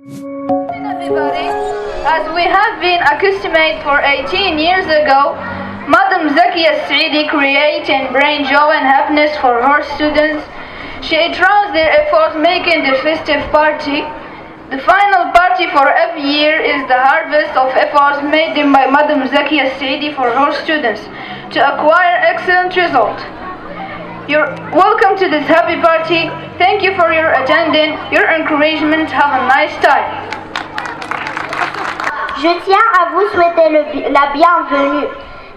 Everybody, as we have been accustomed for 18 years ago, Madam Zakia Saidi creates and brings joy and happiness for her students. She drowns their efforts making the festive party. The final party for every year is the harvest of efforts made by Madam Zakia Saidi for her students to acquire excellent results. You're welcome to this happy party. Thank you for your attendance, your encouragement. Have a nice time. Je tiens à vous souhaiter la bienvenue.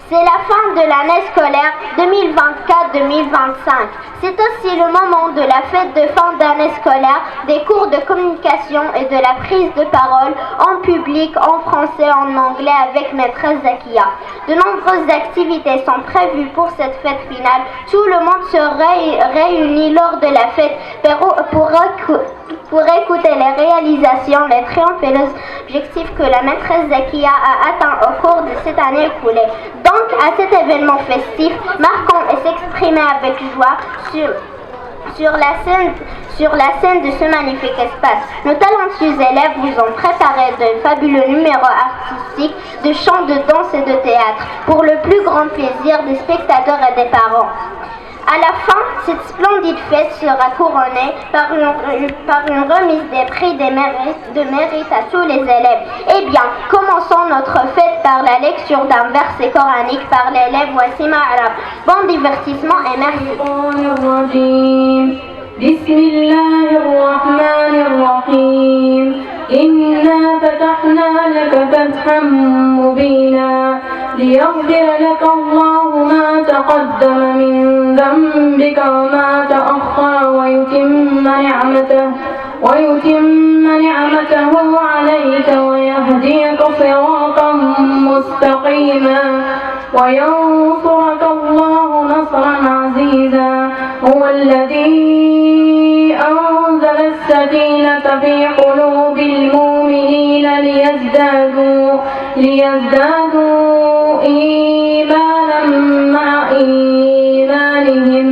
C'est la fin de l'année scolaire 2024-2025. C'est aussi le moment de la fête de fin d'année scolaire, des cours de communication et de la prise de parole en public, en français, en anglais avec maîtresse Zakia. De nombreuses activités sont prévues pour cette fête finale. Tout le monde se réunit lors de la fête pour écouter les réalisations, les triomphes et les objectifs que la maîtresse Zakia a atteints au cours de cette année écoulée. Donc, à cet événement festif, marquant et s'exprimer avec joie sur la scène de ce magnifique espace. Nos talentueux élèves vous ont préparé de fabuleux numéros artistiques, de chant, de danse et de théâtre, pour le plus grand plaisir des spectateurs et des parents. À la fin, cette splendide fête sera couronnée par une remise des prix de mérite à tous les élèves. Eh bien, commençons notre fête par la lecture d'un verset coranique par l'élève Wassima Arab. Bon divertissement et merci. Bismillahirrahmanirrahim. Inna fatahna laka fathan mubina liyaghfira laka Allahu ma taqaddama min dhanbika wa ma ta'akhkhara wa yutimma ni'matahu 'alayka wa yahdiyaka siratan mustaqima wa yansuraka Allahu nasran 'aziza huwa alladhi anzala as-sakinata fi qulubil mu'minina liyazdadu imanan ma'a imanihim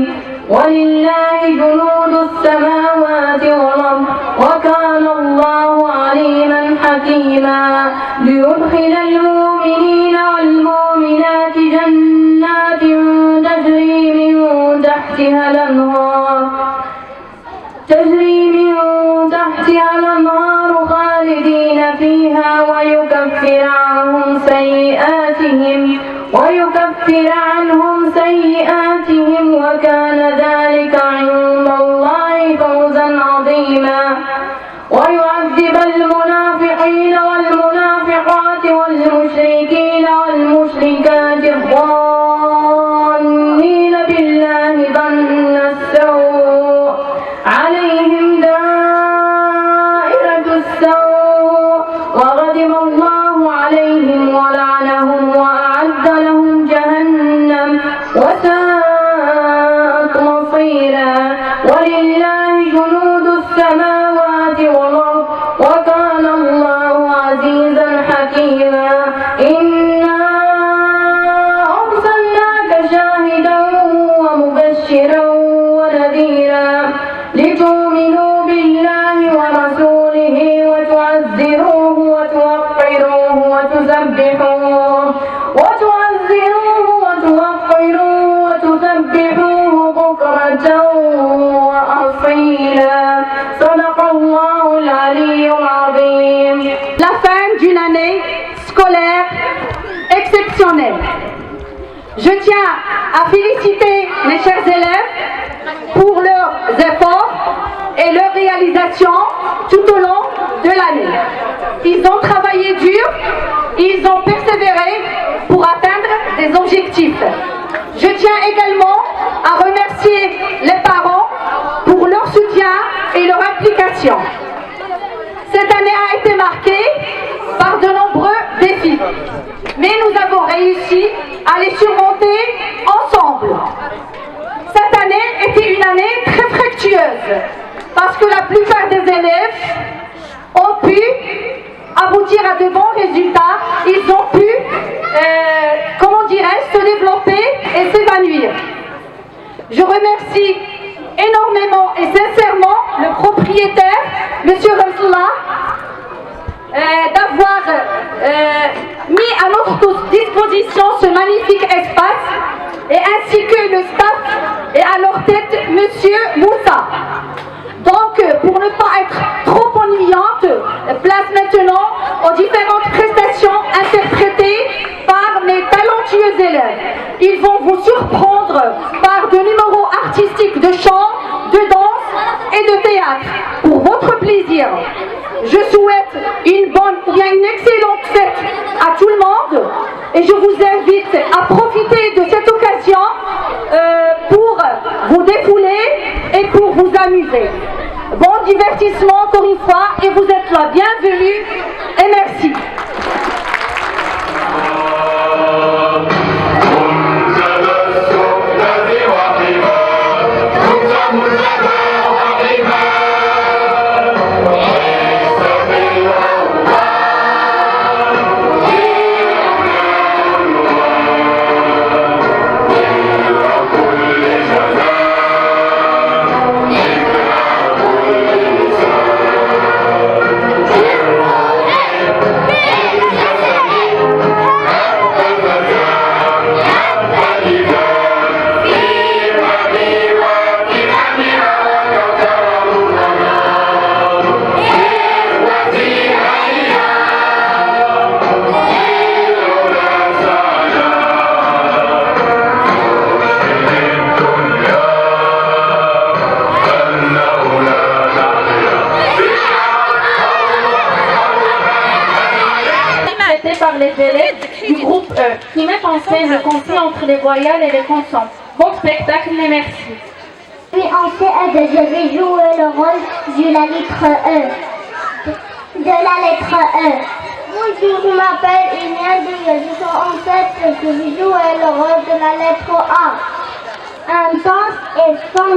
walillahi junudus samawati wal ard wa kana Allahu 'aliman hakima liyudkhilal mu'minina wal mu'minati jannatin tajri min tahtiha al-anhar khalidina fiha wa yukaffir anhum sayyi'atihim wa kana dhalika 'inda Allahi fawzan 'azima wa yu'adhdhibu al-munafiqina wal-munafiqati wal-mushrikina wal-mushrikati الظانين بالله ظن السوء عليهم دائرة السوء وغضب الله عليهم ولعنهم وأعد لهم جهنم وساءت مصيرا ولله جنود السماوات والأرض وكان الله عزيزا حكيما إنا أرسلناك شاهدا ومبشرا ونذيرا لتؤمنوا بالله ورسوله وتعزروه وتوقروه وتسبحوه بكرة وأصيلا صدق الله العلي العظيم. La fin d'une année scolaire exceptionnelle. Je tiens à féliciter mes chers élèves pour leurs efforts et leurs réalisations tout au long de l'année. Ils ont travaillé dur, ils ont persévéré pour atteindre des objectifs. Je tiens également à remercier les parents pour leur soutien et leur implication. Cette année a été marquée par de nombreux défis, mais nous avons réussi à les surmonter ensemble. Cette année était une année très fructueuse parce que la plupart des élèves ont pu aboutir à de bons résultats. Ils ont pu, se développer et s'évanouir. Je remercie énormément et sincèrement le propriétaire, M. Ramsallah, d'avoir mis à notre disposition ce magnifique espace, et ainsi que le staff et à leur tête Monsieur Moussa. Donc, pour ne pas être trop ennuyante, place maintenant aux différentes prestations interprétées par mes talentueux élèves. Ils vont vous surprendre par de numéros artistiques de chant, de danse et de théâtre. Pour votre plaisir, je souhaite une bonne ou bien une excellente fête à tout le monde et je vous invite à profiter de cette occasion pour vous défouler et pour vous amuser. Bon divertissement encore une fois et vous êtes là bienvenue et merci. Par les élèves du groupe E, qui met en scène le conflit entre les voyelles et les consonnes. Bon spectacle et merci. Je suis en CE2, je vais jouer le rôle de la lettre E. Bonjour, je m'appelle Inès, je suis en CE2, je vais jouer le rôle de la lettre A. Intense et sans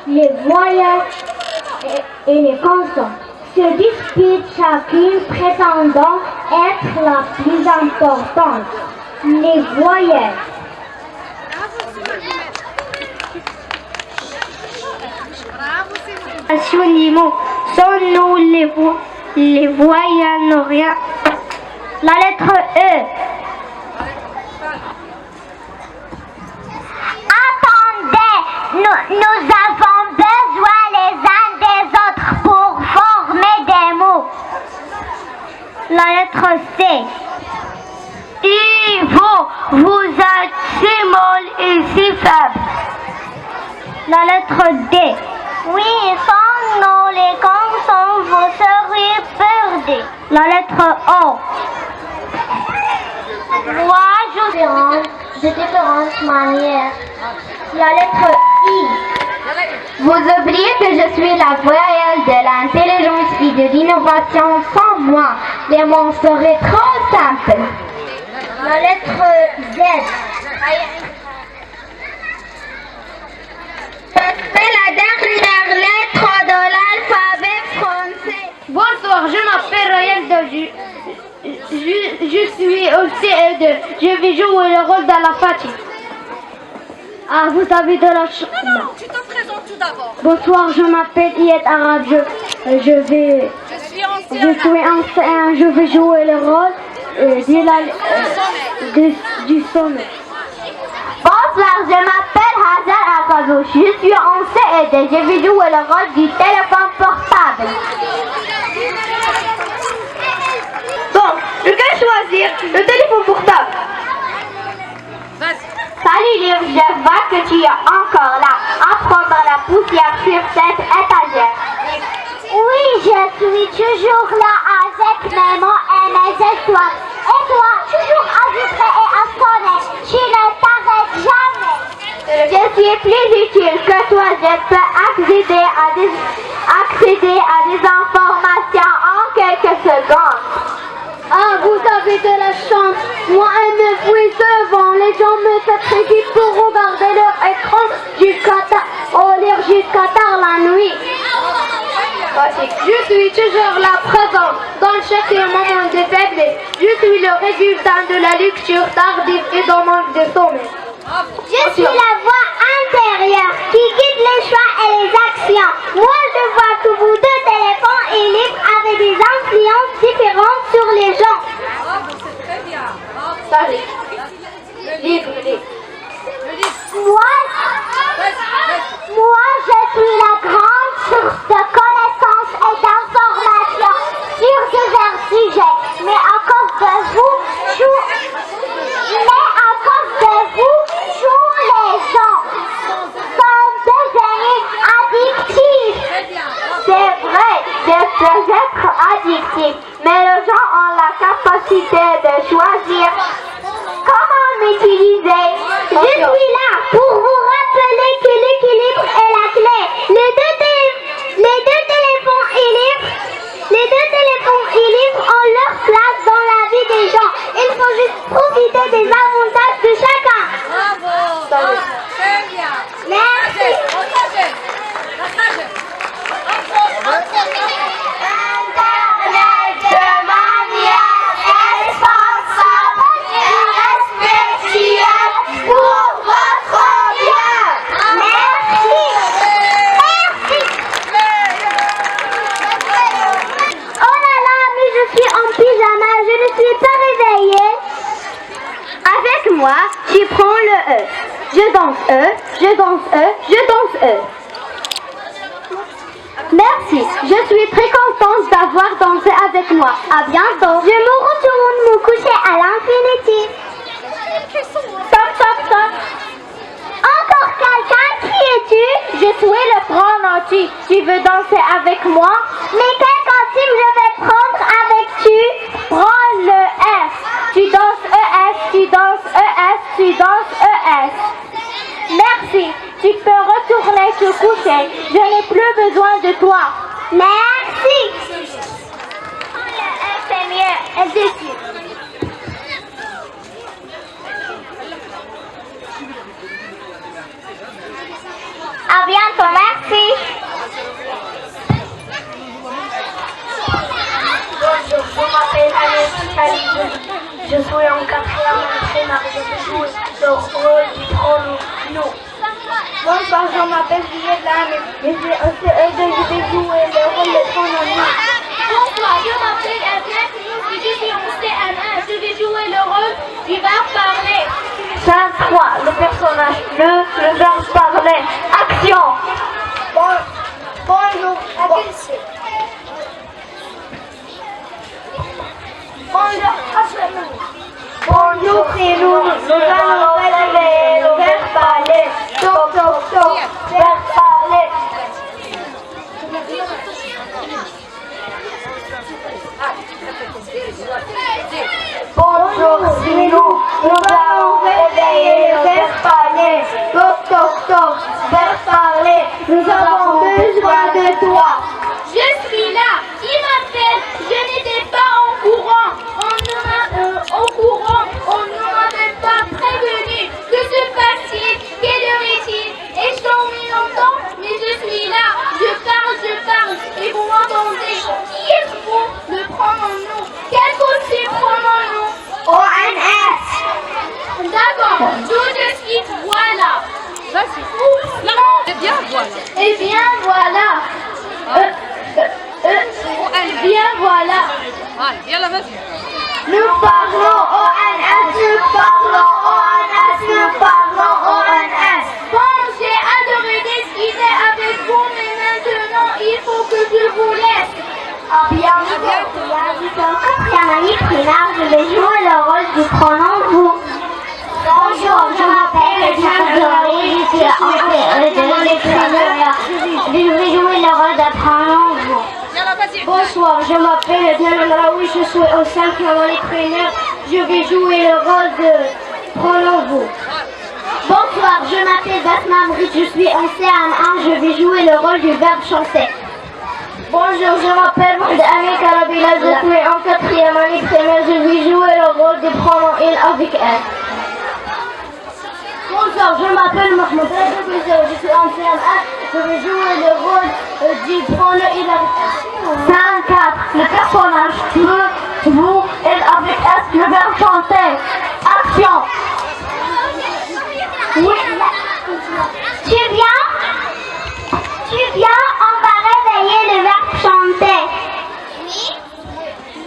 les voyelles et les consonnes se disputent chacune prétendant être la plus importante. Les voyelles. Sans nous, les voyelles n'ont rien. La lettre E. Attendez, nous avons besoin les uns des autres pour former des mots. La lettre C. Vous êtes si molle et si faible. La lettre D. Oui, sans nous les consonnes, vous seriez perdus. La lettre O. Moi, je suis de différentes manières. La lettre I. Vous oubliez que je suis la voyelle de l'intelligence et de l'innovation. Sans moi, les mots seraient trop simples. La lettre Z. C'est la dernière lettre de l'alphabet français. Bonsoir, je m'appelle Ryan Doju. Je suis au CE2. Je vais jouer le rôle d'Al-Fatih. Ah, vous avez de la chance. Non, tu te présentes tout d'abord. Bonsoir, je m'appelle Iyad Arab. Je suis en C1. Je vais jouer le rôle du sommet. Bonsoir, je m'appelle Hazar Akazou. Je suis en CE2. Je vais jouer le rôle du téléphone portable. Donc, je vais choisir le téléphone portable. Salut Liv, je vois que tu es encore là, à prendre la poussière sur cette étagère. Oui, je suis toujours là avec mes mots et mes histoires. Et toi, toujours à vibrer et à sonner, tu ne t'arrêtes jamais. Je suis plus utile que toi, je peux accéder à des informations en quelques secondes. Ah, vous avez de la chance. Moi, un 9 oui devant. Les gens me sacrifient pour regarder leur écran jusqu'à tard la nuit. Je suis toujours là présent dans chaque moment de faiblesse. Je suis le résultat de la lecture tardive et d'un manque de sommeil. Je suis la voix intérieure qui guide les choix et les actions. Moi, je vois que vos deux téléphones et livres avaient des influences différentes gens. C'est très bien. Moi, je suis la grande source de connaissances et d'informations sur divers sujets. Mais à cause de vous, jouent les gens sont devenus addictifs. C'est vrai de peut être addictif, mais les gens ont la capacité de choisir comment m'utiliser. Je suis là pour vous rappeler que l'équilibre est la clé. Les deux téléphones libres ont leur place dans la vie des gens. Il faut juste profiter des avantages de chacun. Bravo. Très bien. Merci. Internet de manière responsable et respectueuse pour votre bien. Merci. Oh là là, mais je suis en pyjama, je ne suis pas réveillée. Avec moi, tu prends le E. Je danse E, je danse E, je danse E. Merci, je suis très contente d'avoir dansé avec moi. À bientôt. Je me retourne me coucher à l'infinitif. Stop, stop, stop. Encore quelqu'un, qui es-tu? Je suis le pronom tu. Tu veux danser avec moi? Mais quel costume je vais prendre avec tu? Prends le S. Tu danses ES, tu danses ES, tu danses ES. Merci, tu peux retourner te coucher. Je n'ai plus besoin de toi. Merci. C'est mieux, elle dessus. À bientôt, merci. Bonjour, je m'appelle Agnès Ali. Je suis en 4e primaire. Je vais jouer le rôle du pronom nous. Bonsoir, je m'appelle Juliette Lame. Je suis en CE2. Je vais jouer le rôle du pronom nous. Bonsoir, je m'appelle Agnès. Je suis en CM1. Je vais jouer le rôle du verbe parler. Scène 3, le personnage, le verbe parler. Action. Bonjour. Bonjour, c'est nous. Nous allons réveiller le verbe parler. Toc, toc, toc. Verbe parler. Bonjour, c'est nous. Nous allons réveiller le verbe parler. Toc, toc, toc. Verbe parler. Nous avons besoin de toi. Je suis là. Qui m'appelle? Je n'étais pas en courant. On ne m'avait pas prévenu. Que se passe-t-il? Quelle heure est-il? Ai-je dormi longtemps? Mais je suis là. Je parle. Et vous m'entendez? Qui êtes-vous? Le pronom-nous. Quel costume prenons-nous? ONS. D'accord. Tout de suite, voilà. Vas-y. Non. C'est bien, voilà. Eh bien, voilà. Bien, voilà. Allez, viens là, vas-y. Nous parlons ONS. Nous parlons ONS. Nous parlons ONS. Bon, j'ai adoré discuter avec vous, mais maintenant, il faut que je vous laisse. À bientôt. En 4e année primaire, je vais jouer le rôle du pronom vous. Bonjour, je m'appelle Marjorie, je suis en CE2 primaire. Je vais jouer le rôle de pronom vous. Viens là, vas-y. Bonsoir, je m'appelle Diana, je suis au 5e année primaire. Je vais jouer le rôle de pronom vous. Bonsoir, je m'appelle Basma Mrit, je suis en CM1. Je vais jouer le rôle du verbe chanter. Bonjour, je m'appelle Mahd Ami Karabila, je suis en 4e année primaire. Je vais jouer le rôle du pronom il avec elle. Bonsoir, je m'appelle Mahmoud Radoubiza, je suis en CM1. Je vais jouer le rôle du pronom il avec elle. 54, le personnage vous, il avec S, le verbe chanter. Action. Oui. Tu viens, on va réveiller le verbe chanter. Oui.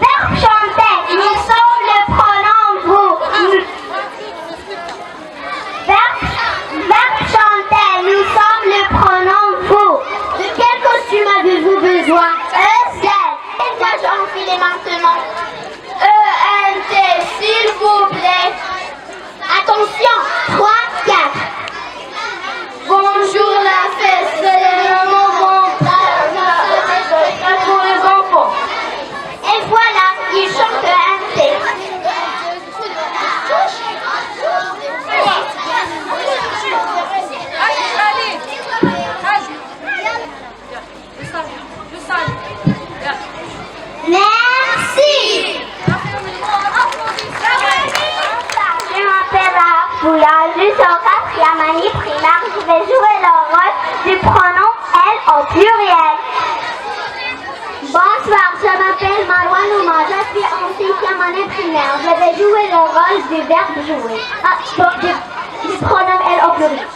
Verbe chanter. Oui. Camani primaire, je vais jouer le rôle du pronom elle au pluriel. Bonsoir, je m'appelle Marwan Ouma, je suis en 6e année primaire. Je vais jouer le rôle du verbe jouer. Du pronom elle au pluriel.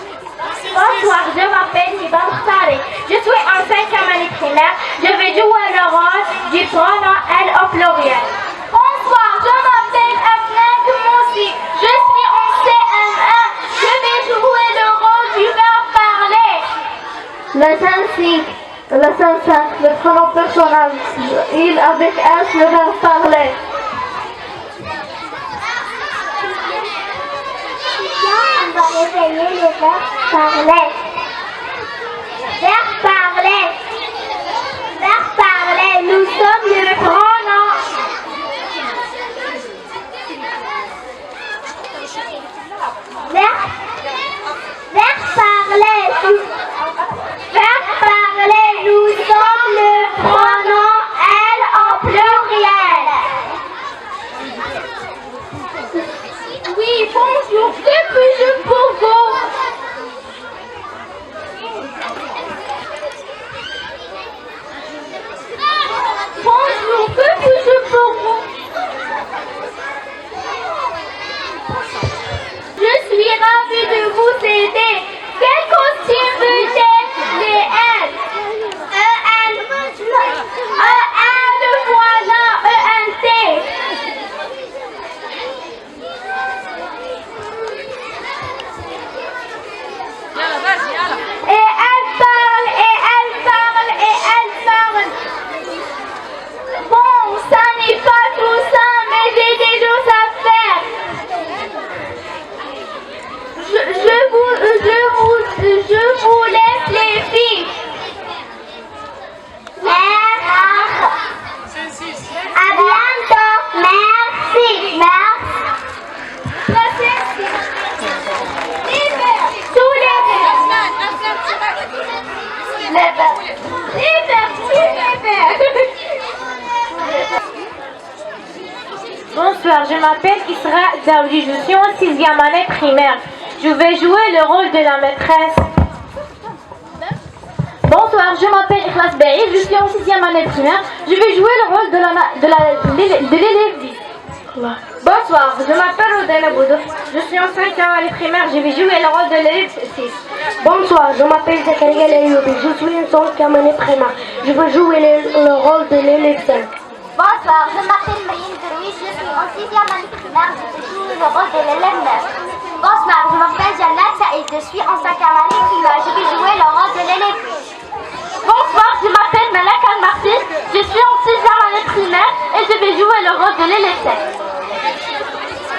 Bonsoir, je m'appelle Hiba Mouhtari. Je suis en 5e année primaire. Je vais jouer le rôle du pronom elle au pluriel. Bonsoir, je m'appelle Afnad Moussi. Je suis en CM1. Je vais jouer le rôle du verbe parler. Leçon 5, le pronom personnel. Il avec S, le verbe parler. On va réveiller le verbe parler. Verbe parler. Verbe parler. Nous sommes le pronom. Verbe parler. Verbe parler. Nous sommes le pronom elle au pluriel. Oui, bonjour, que puis-je pour vous? Bonjour, que puis-je pour vous? Je suis ravie de vous aider. Quel costume veut-elle? Les N. Le voilà, ENT. يلا vas-y, يلا. Et elle parle, et elle parle, et elle parle. Bon, ça n'est pas tout ça, mais j'ai des choses à faire. Je vous laisse les filles. À bientôt. Merci. Merci. Tous les Bonsoir, je m'appelle Isra Daoudi, je suis en 6e année primaire. Je vais jouer le rôle de la maîtresse. Bonsoir, je m'appelle Ikhlas Baïd, je suis en 6e année primaire. Je vais jouer le rôle de l'élève 10. Bonsoir, je m'appelle Odana Boudou, je suis en 5e année primaire. Je vais jouer le rôle de l'élève 6. Bonsoir, je m'appelle Zakaria Layoubi, je suis en 5e année primaire. Je veux jouer le rôle de l'élève 5. Bonsoir, je m'appelle Marine Derouis, je suis en 6e année primaire, je joue le rôle de l'élève 9. Bonsoir, je m'appelle Jannat Saïd, je suis en 5e année primaire, je vais jouer le rôle de l'élève 8. Bonsoir, je m'appelle Malak Al-Marti, je suis en 6e année primaire et je vais jouer le rôle de l'élève 7.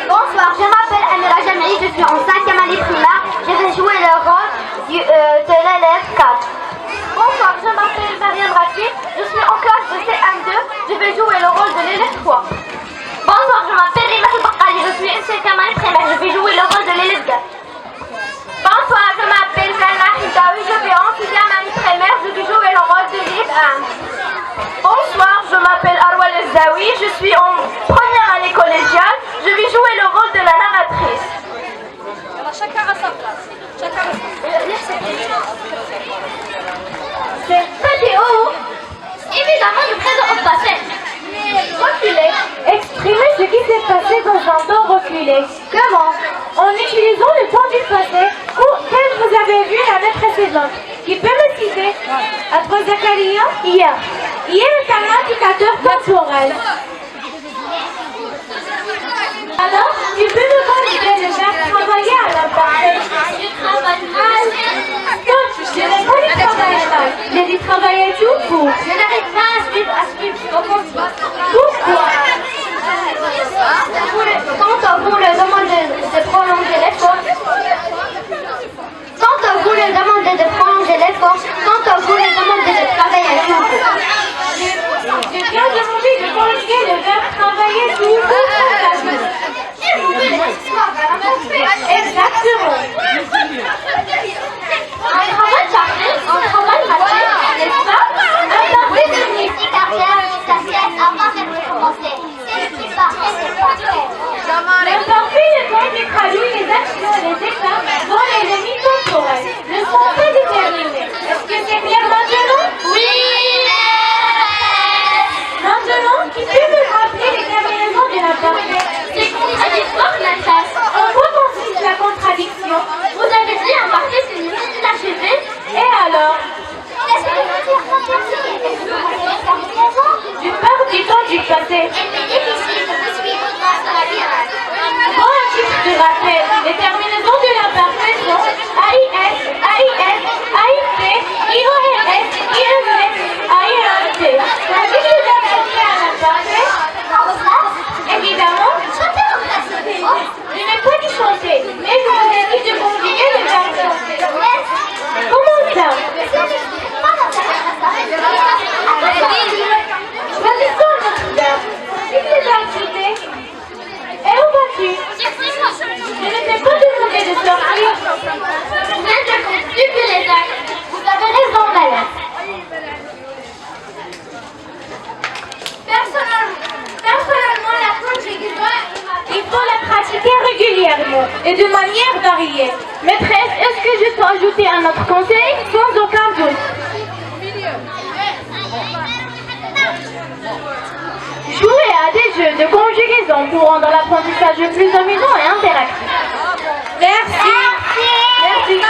Bonsoir, je m'appelle Amira Jamei, je suis en 5e année primaire, je vais jouer le rôle de l'élève 4. Bonsoir, je m'appelle Mariam Rakib, je suis en classe de CM2, je vais jouer le rôle de l'élève 3. Bonsoir, je m'appelle Rima Bakali, je suis en 5e année primaire, je vais jouer le rôle de l'élève 4. Bonsoir, je m'appelle Zana Hidawi, je suis en 6e année primaire, je vais jouer le rôle de l'élève 1. Bonsoir, je m'appelle Arwal Zawi, je suis en 1e année collégiale, je vais jouer le rôle de la narratrice. يلا chacun à sa place. Chacun à sa place. C'était où? Évidemment, le présent au passé. Reculez. Exprimez ce qui s'est passé dans un temps reculé. Comment? En utilisant le temps du passé, tel vous avez vu l'année précédente. Qui peut me citer? Après Zakaria? Hier. Hier est un indicateur temporel. Alors, tu peux me valider le verbe travailler à l'imparfait? Je travaille mal. Non, je n'ai pas dit travailler mal. J'ai dit travailler tout court. Je n'arrive pas à suivre Pourquoi? Quand on vous le demande de prolonger l'effort, quand on vous le demande de prolonger l'effort, quand on vous le demande de travailler tout court. Je viens de demander de prolonger le verbe travailler tout court. Exactement. Un travail chargé, un travail maté, n'est-ce pas? Oui, c'est carrière, ça cesse avant de recommencer. C'est ce qui paraît, c'est parfait. L'imparfait est quand il traduit les actions et les étapes dont les limites travail ne sont pas déterminés. Est-ce que c'est bien maintenant? Oui. Maintenant, qui peut me rappeler les terminaisons de la parfaite? C'est contradictoire, maîtresse. En quoi consiste la contradiction? Vous avez dit un parfait signifie inachevé. Et alors? Qu'est-ce que veut dire compliqué? D'une part du temps du passé. Elle m'est difficile de suivre grâce à la virage. Pour un titre de rappel, les terminaisons de l'imparfait sont AIS, AIS, AIP, IORS, IES, AIRT. Tandis que les associés à l'imparfait, évidemment, je n'ai pas dit chanter, mais je vous ai dit de conjuguer le verbe chanter. Comment ça? Choisissons notre verbe. Si c'est d'activité. Et où vas-tu? Je ne t'ai pas demandé de sortir. Mais je compte plus que les actes. Vous avez raison, Valette. Personnellement, la conjugaison, Il faut la pratiquer régulièrement et de manière variée. Maîtresse, est-ce que je peux ajouter un autre conseil? Sans aucun doute. Jouer à des jeux de conjugaison pour rendre l'apprentissage plus amusant et interactif. Merci. Merci.